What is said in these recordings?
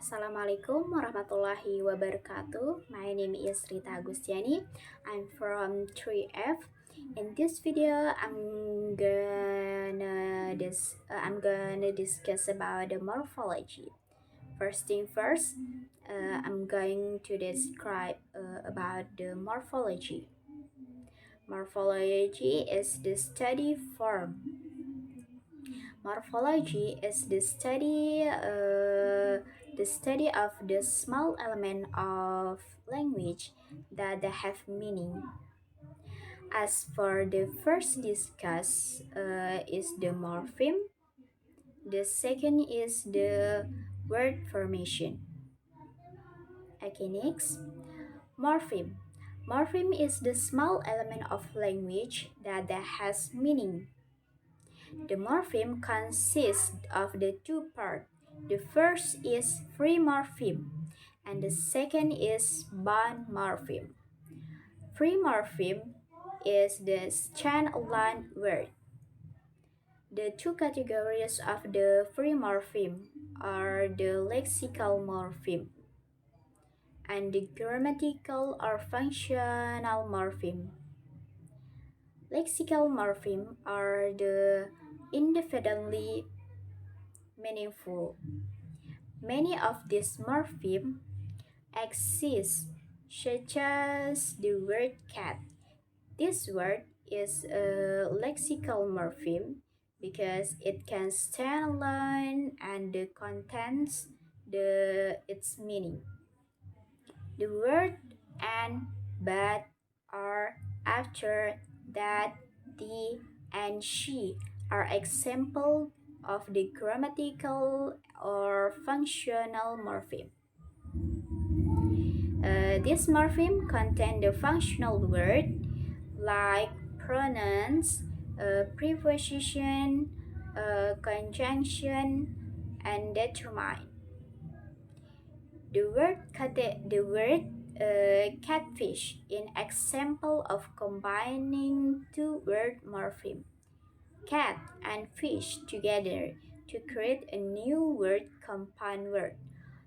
Assalamualaikum warahmatullahi wabarakatuh. My name is Rita Agustiani. I'm from 3F. In this video, I'm gonna discuss about the morphology. First thing first, I'm going to describe about the morphology. Morphology is the study form. Morphology is the study of the small element of language that have meaning. As for the first discuss is the morpheme. The second is the word formation. Okay, next. Morpheme. Morpheme is the small element of language that has meaning. The morpheme consists of the two parts. The first is free morpheme and the second is bond morpheme. Free morpheme is the standalone word. The two categories of the free morpheme are the lexical morpheme and the grammatical or functional morpheme. Lexical morpheme are the independently meaningful. Many of these morphemes exist, such as the word cat. This word is a lexical morpheme because it can stand alone and contains its meaning. The word and but are after that, the and she are examples of the grammatical or functional morpheme. This morpheme contain the functional word like pronouns, preposition, conjunction, and determine. The word catfish in example of combining two word morpheme, cat and fish together to create a new word compound word.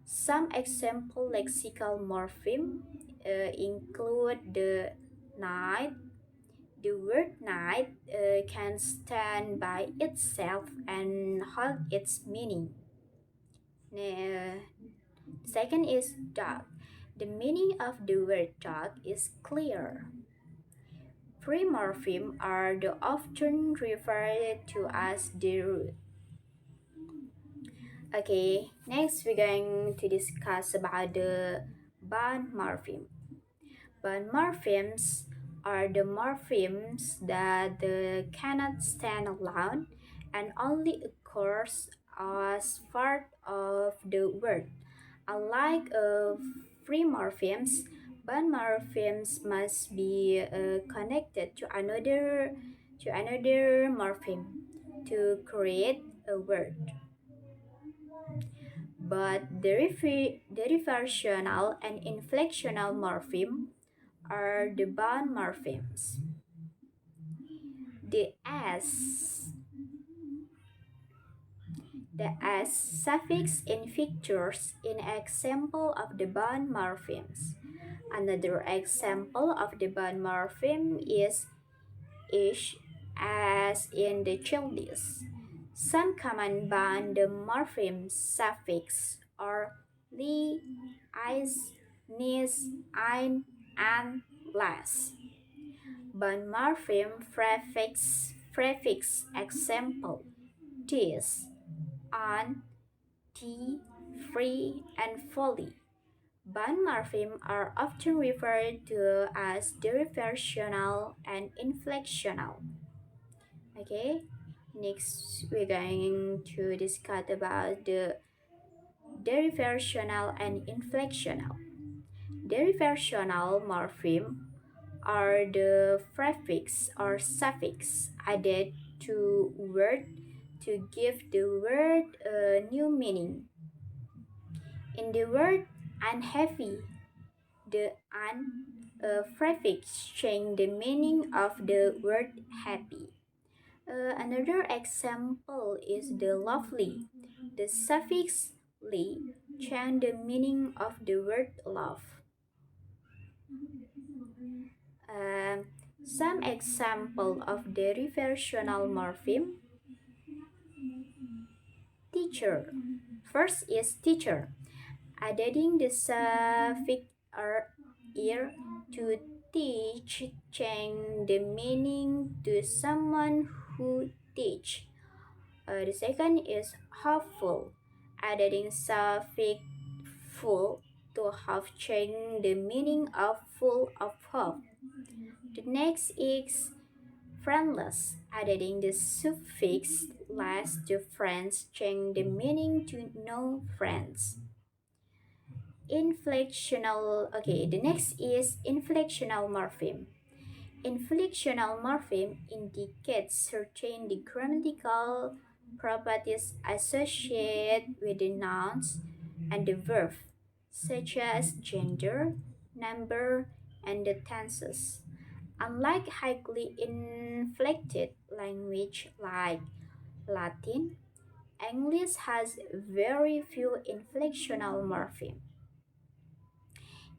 Some example lexical morpheme include the night. The word night can stand by itself and hold its meaning. Second is dog. The meaning of the word dog is clear. Free morpheme are the often referred to as the root. Okay, next we're going to discuss about the bond morpheme. Bond morphemes are the morphemes that cannot stand alone and only occurs as part of the word. Unlike free morphemes, bond morphemes must be connected to another morpheme to create a word. But derivational and inflectional morpheme are the bond morphemes. The s suffix in features in example of the bond morphemes. Another example of the bond morpheme is ish, as in the childish. Some common bond morpheme suffix are li, is, nis, ein, and las. Bond morpheme prefix example tis, on, t, free, and fully. Bond morpheme are often referred to as derivational and inflectional. Okay, next we're going to discuss about the derivational and inflectional. Derivational morpheme are the prefix or suffix added to word to give the word a new meaning. In the word unhappy, the un prefix change the meaning of the word happy. Another example is the lovely. The suffix li change the meaning of the word love. Um, some example of the reversional morpheme: teacher. First is teacher. Adding the suffix "er" to teach change the meaning to someone who teach. The second is hopeful. Adding suffix "full" to have changed the meaning of full of hope. The next is friendless. Adding the suffix "less" to friends change the meaning to no friends. The next is inflectional morpheme. Inflectional morpheme indicates certain grammatical properties associated with the nouns and the verb, such as gender, number, and the tenses. Unlike highly inflected language like Latin, English has very few inflectional morphemes.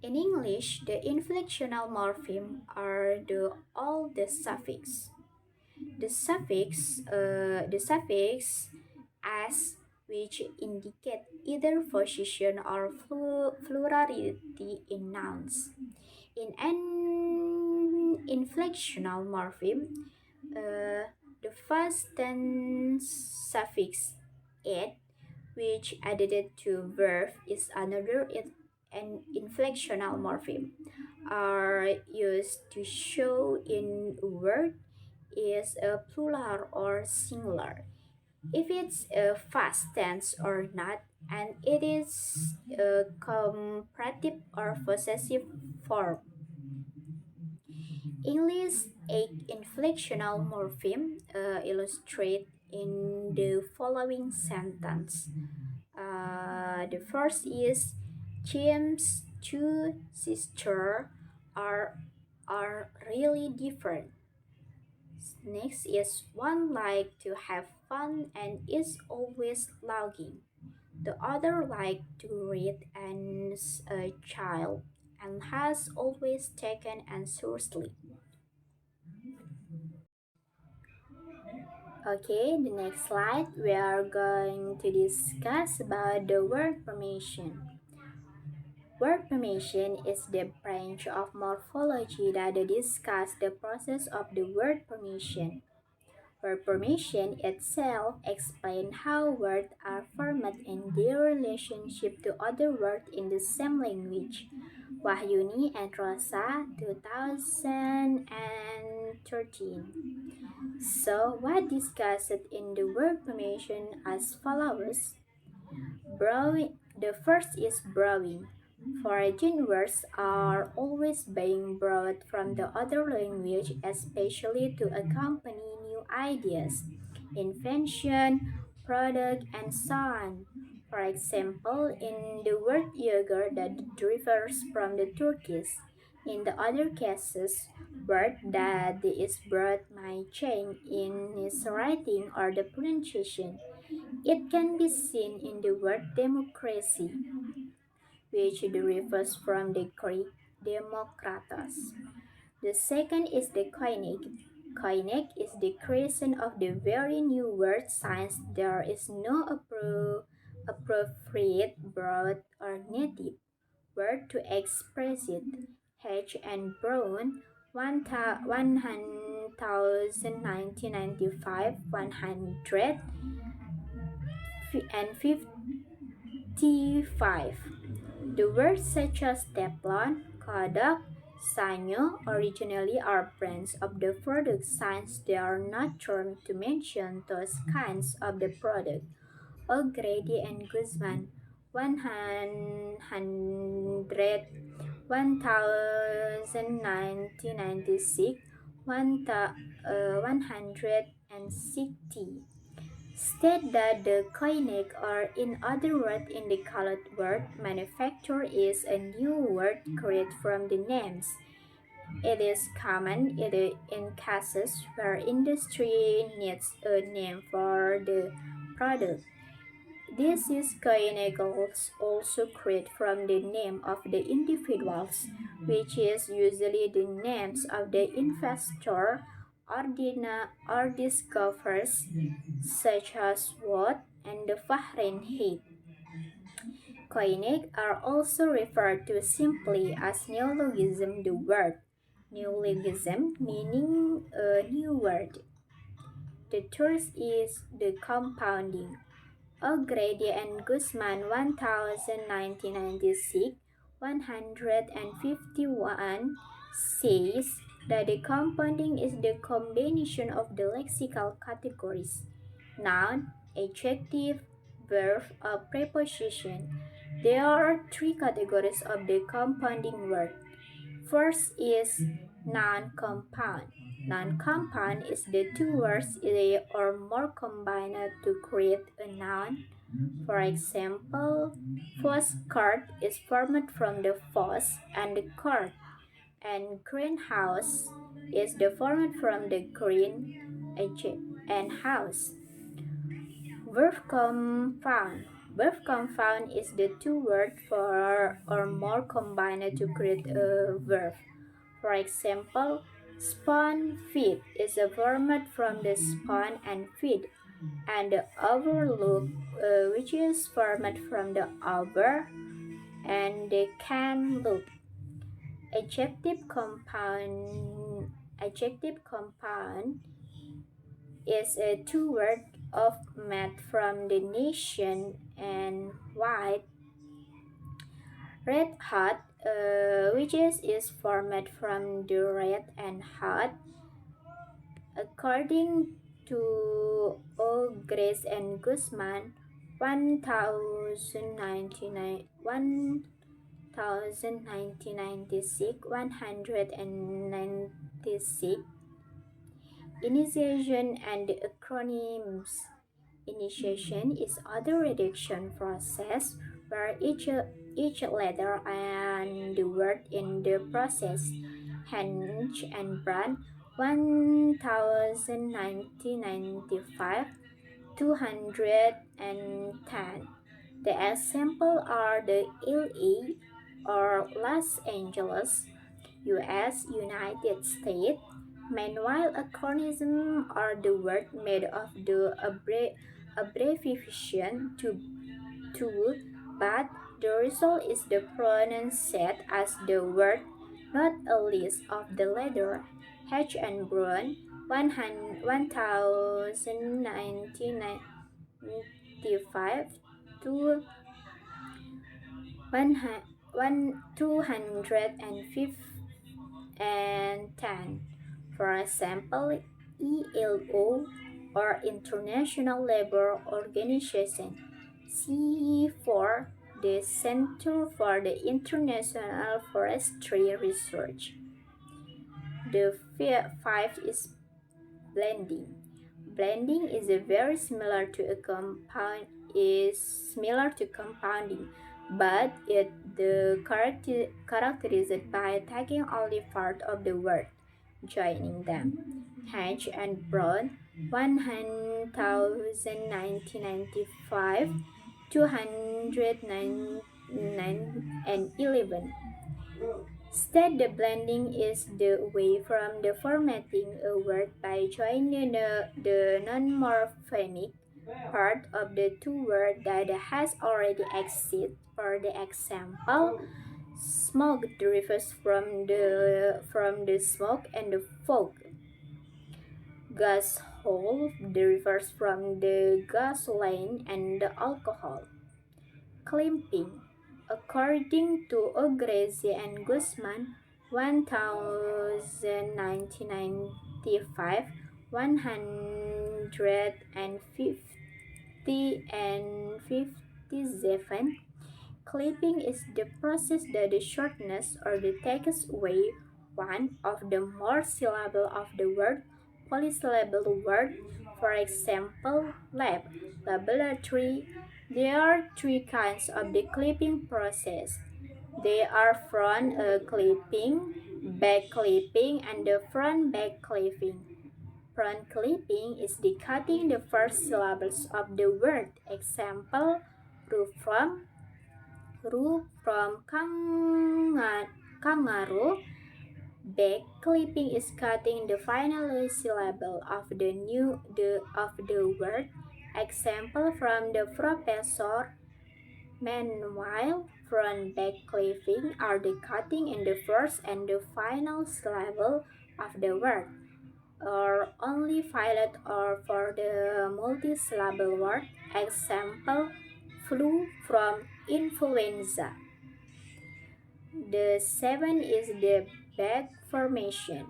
In English, the inflectional morpheme are all the suffix. The suffix "as", which indicate either position or plurality in nouns. In an inflectional morpheme, the first tense suffix "ed", which added to verb is another an inflectional morpheme, are used to show in a word is a plural or singular, if it's a past tense or not, and it is a comparative or possessive form. English eight inflectional morpheme illustrate in the following sentence. The first is James' two sisters are really different. Next is one like to have fun and is always logging. The other like to read as a child and has always taken seriously. Okay, the next slide we are going to discuss about the word formation. Word formation is the branch of morphology that discusses the process of the word formation. Word formation itself explains how words are formed and their relationship to other words in the same language. Wahyuni and Rosa, 2013. So, what discussed in the word formation as follows? Browing. The first is browing. Foreign words are always being brought from the other language, especially to accompany new ideas, invention, product, and so on. For example, in the word yogurt that refers from the Turkish. In the other cases, word that is brought might change in its writing or the pronunciation. It can be seen in the word democracy, which derives from the Greek demokratos. The second is the koinek. Koinek is the creation of the very new word since there is no appropriate broad or native word to express it. H. and Brown, 1995, 155. The words such as Teflon, Kodak, Sanyo originally are brands of the product since they are not termed to mention those kinds of the product. O'Grady and Guzman, 100, 1996, 160. State that the koinek, or in other words indicated word manufacture, is a new word created from the names. It is common in cases where industry needs a name for the product. This is coinagles also created from the name of the individuals, which is usually the names of the investor or discoverers, such as Watt and the Fahrenheit. Coinage are also referred to simply as neologism, the word neologism meaning a new word. The third is the compounding. O'Grady and Guzman 1996 151 says that the compounding is the combination of the lexical categories noun, adjective, verb, or preposition. There are three categories of the compounding word. First is non-compound. Non-compound is the two words or more combined to create a noun. For example, postcard is formed from the post and the card, and greenhouse is formed from the green and house. Verb compound. Verb compound is the two words for or more combined to create a verb. For example, spawn feed is formed from the spawn and feed, and the overlook, which is formed from the over and the can look. Adjective compound is a two word of made from the nation and white. Red hot, which is formed from the red and hot. According to O. Grace and Guzman, 1099, 1996, 196, initiation and acronyms. Initiation is other reduction process where each letter and the word in the process. Hench and Brand 1995 210. The example are the LA or Los Angeles, US, United States. Meanwhile, acronym are the word made of the abbreviation to, but the result is the pronounced as the word, not a list of the letter. H and Brown 1995 to 210. For example, ELO or International Labour Organization. C4, the Center for the International Forestry Research. The fifth is blending. Blending is very similar to compounding, but the characterized by taking only part of the word, joining them. Hedge and Brown 1995 209 and 11. Instead, the blending is the way from the formatting a word by joining the non-morphemic part of the two words that has already existed. For the example, smoke derives from the smoke and the fog. Gas hole derives from the gasoline and the alcohol. Clamping. According to O'Grace and Guzman, 1995, 150 and 57. Clipping is the process that the shortness or the takes away one of the more syllable of the word, polysyllable word. For example, lab, laboratory. There are three kinds of the clipping process. They are front clipping, back clipping, and the front back clipping. Front clipping is decoding the first syllables of the word. Example, roof from kangaroo. Back clipping is cutting the final syllable of the word. Example from the professor. Meanwhile, front back clipping are the cutting in the first and the final syllable of the word, or only violet or for the multi-syllable word. Example, flu from influenza. The seven is the back formation.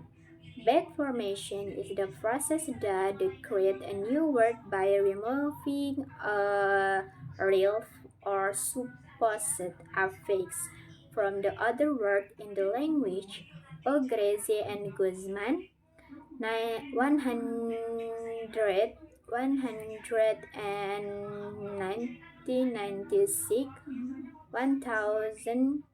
Back formation is the process that creates a new word by removing a real or supposed affix from the other word in the language. Ogreze and Guzman, 1996, 1000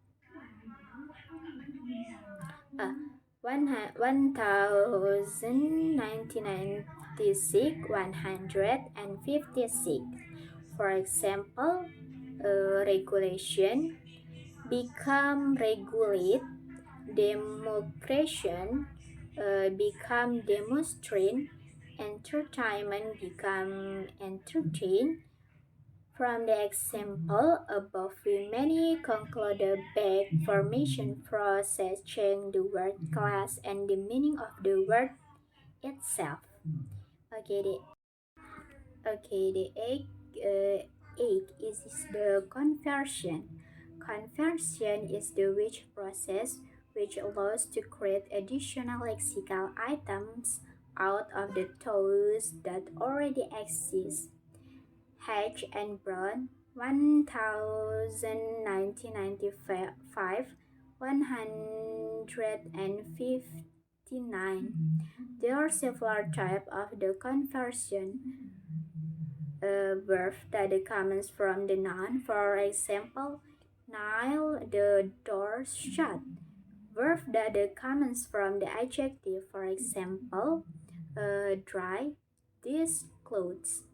1996, 156. For example, regulation become regulate, demonstration become demonstrate, entertainment become entertain. From the example above, we may conclude the back formation process change the word class and the meaning of the word itself. Okay, the eight is the conversion. Conversion is the which process which allows to create additional lexical items out of the those that already exist. H and Brown, 1995, 159. There are several types of the conversion verb that comes from the noun. For example, nail the door shut. Verb that comes from the adjective. For example, dry these clothes.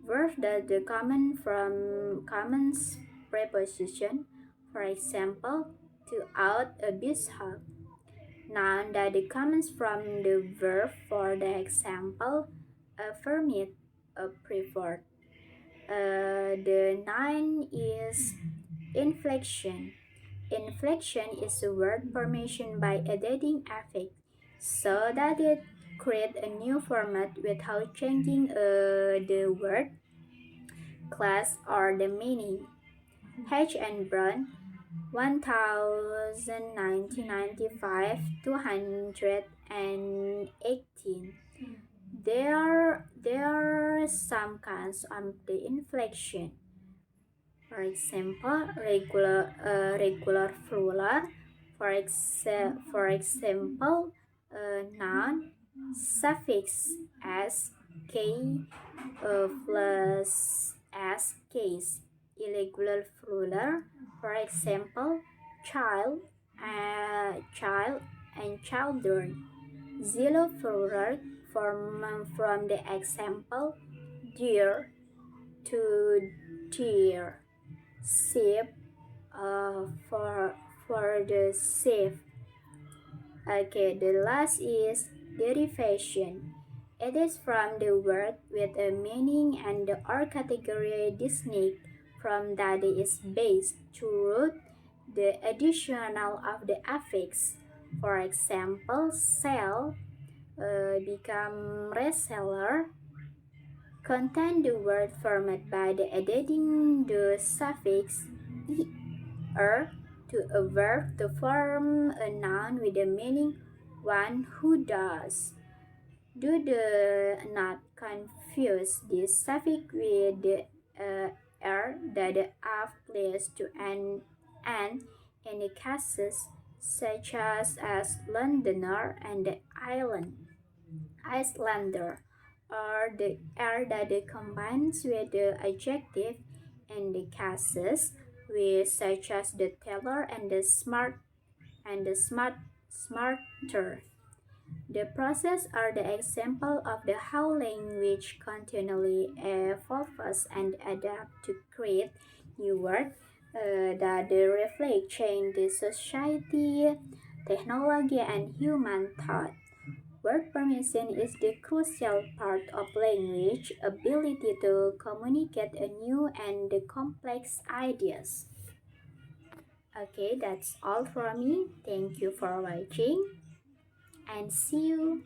Verb that commons preposition. For example, to out a bishop. Noun that comes from the verb. For the example, affirmative, preferred. The nine is inflection. Inflection is a word formation by adding affix so that it creates a new format without changing the word, class, or the meaning. H and Brown, 1995, 218. There are some kinds of the inflection. For example, regular plural. For example, noun suffix s k plus s case. Irregular plural. For example, child, child and children. Zero plural from the example dear to dear. Sheep for the sheep. Okay, the last is derivation. It is from the word with a meaning and the or category distinct from that is based to root the additional of the affix. For example, sell become reseller. Contain the word formed by the adding the suffix er to a verb to form a noun with the meaning one who does. Do not confuse this suffix with the er that are placed to an in the cases such as Londoner and the Icelander, or the er that combines with the adjective in the cases with such as the tailor and the smarter. The process are the example of the how language continually evolves and adapt to create new words that they reflect change the society, technology, and human thought. Word permission is the crucial part of language ability to communicate a new and complex ideas. Okay, that's all from me. Thank you for watching and see you